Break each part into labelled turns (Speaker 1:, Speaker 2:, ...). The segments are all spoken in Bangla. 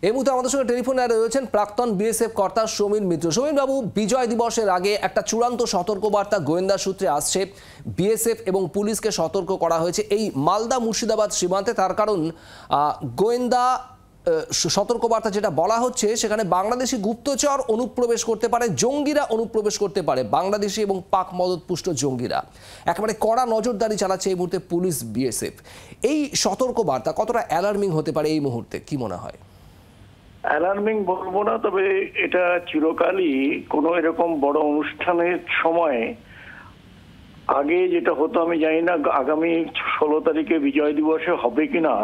Speaker 1: এই মুহূর্তে আমাদের সঙ্গে টেলিফোনে রয়েছেন প্রাক্তন বিএসএফ কর্তা সমীর মিত্র। সমীর বাবু, বিজয় দিবসের আগে একটা চূড়ান্ত সতর্কবার্তা গোয়েন্দা সূত্রে আসছে, বিএসএফ এবং পুলিশকে সতর্ক করা হয়েছে এই মালদা মুর্শিদাবাদ সীমান্তে। তার কারণ গোয়েন্দা সতর্কবার্তা যেটা বলা হচ্ছে, সেখানে বাংলাদেশি গুপ্তচর অনুপ্রবেশ করতে পারে, জঙ্গিরা অনুপ্রবেশ করতে পারে, বাংলাদেশি এবং পাক মদতপুষ্ট জঙ্গিরা। একেবারে কড়া নজরদারি চালাচ্ছে এই মুহূর্তে পুলিশ, বিএসএফ। এই সতর্কবার্তা কতটা অ্যালার্মিং হতে পারে এই মুহূর্তে, কি মনে হয়?
Speaker 2: অ্যালার্মিং বলবো না, তবে এটা চিরকালই কোনো এরকম বড় অনুষ্ঠানের সময় আগে যেটা হতো, আমি জানি না আগামী 16 তারিখে বিজয় দিবসে হবে কিনা,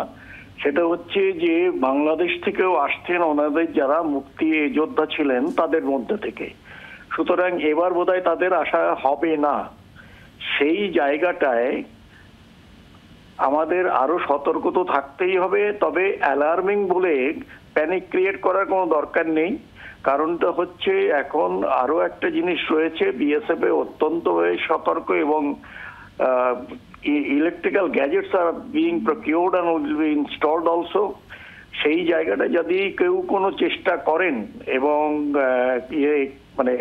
Speaker 2: সেটা হচ্ছে যে বাংলাদেশ থেকেও আসছেন ওনাদের যারা মুক্তি যোদ্ধা ছিলেন তাদের মধ্যে থেকে। সুতরাং এবার বোধহয় তাদের আসা হবে না। সেই জায়গাটায় আমাদের আরো সতর্ক তো থাকতেই হবে, তবে অ্যালার্মিং বলে প্যানিক ক্রিয়েট করার কোনো দরকার নেই। কারণটা হচ্ছে এখন আরো একটা জিনিস রয়েছে, বিএসএফ এ অত্যন্ত সতর্ক, এবং electrical gadgets are being procured and will be installed also. সেই জায়গাটা যদি কেউ কোনো চেষ্টা করেন এবং মানে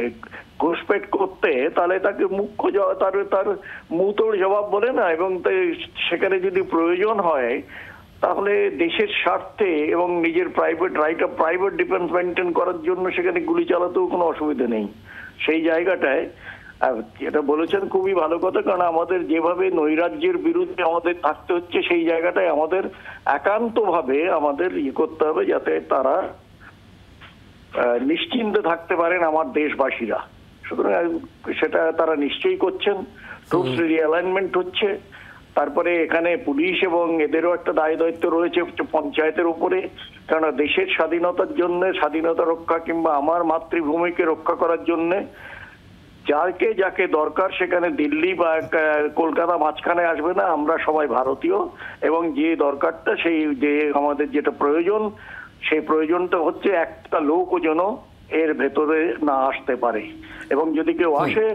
Speaker 2: ঘুষপেট করতে, তাহলে তাকে মুখ্য তার মুতোড় জবাব বলে না, এবং সেখানে যদি প্রয়োজন হয় তাহলে দেশের স্বার্থে এবং নিজের প্রাইভেট ডিফেন্স মেনটেন করার জন্য সেখানে গুলি চালাতেও কোনো অসুবিধা নেই। সেই জায়গাটায় এটা বলেছেন খুবই ভালো কথা, কারণ আমাদের যেভাবে নৈরাজ্যের বিরুদ্ধে আমাদের থাকতে হচ্ছে, সেই জায়গাটায় আমাদের একান্তভাবে আমাদের করতে হবে যাতে তারা নিশ্চিন্তে থাকতে পারেন আমার দেশবাসীরা। সুতরাং সেটা তারা নিশ্চয়ই করছেন। ট্রুপস রিঅ্যালাইনমেন্ট হচ্ছে, তারপরে এখানে পুলিশ এবং এদেরও একটা দায় দায়িত্ব রয়েছে পঞ্চায়েতের উপরে, কারণ দেশের স্বাধীনতার জন্য, স্বাধীনতা রক্ষা কিংবা আমার মাতৃভূমিকে রক্ষা করার জন্য যাকে দরকার সেখানে দিল্লি বা কলকাতা মাঝখানে আসবে না। আমরা সবাই ভারতীয়, এবং যে দরকারটা, সেই যে আমাদের যেটা প্রয়োজন, সেই প্রয়োজনটা হচ্ছে একটা লোকও যেন এর ভেতরে না আসতে পারে, এবং যদি কেউ আসে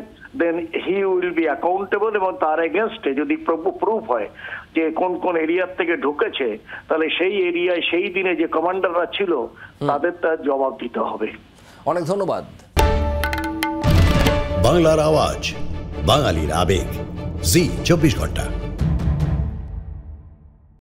Speaker 2: দেন হি উইল বি অ্যাকাউন্টেবল, এবং তার এগেনস্টে যদি প্রুফ হয় যে কোন কোন এরিয়ার থেকে ঢুকেছে, তাহলে সেই এরিয়ায় সেই দিনে যে কমান্ডাররা ছিল তাদের তার জবাব দিতে হবে।
Speaker 1: অনেক ধন্যবাদ।
Speaker 3: বাংলার আওয়াজ, বাঙালির আবেগ, জি 24 ঘন্টা।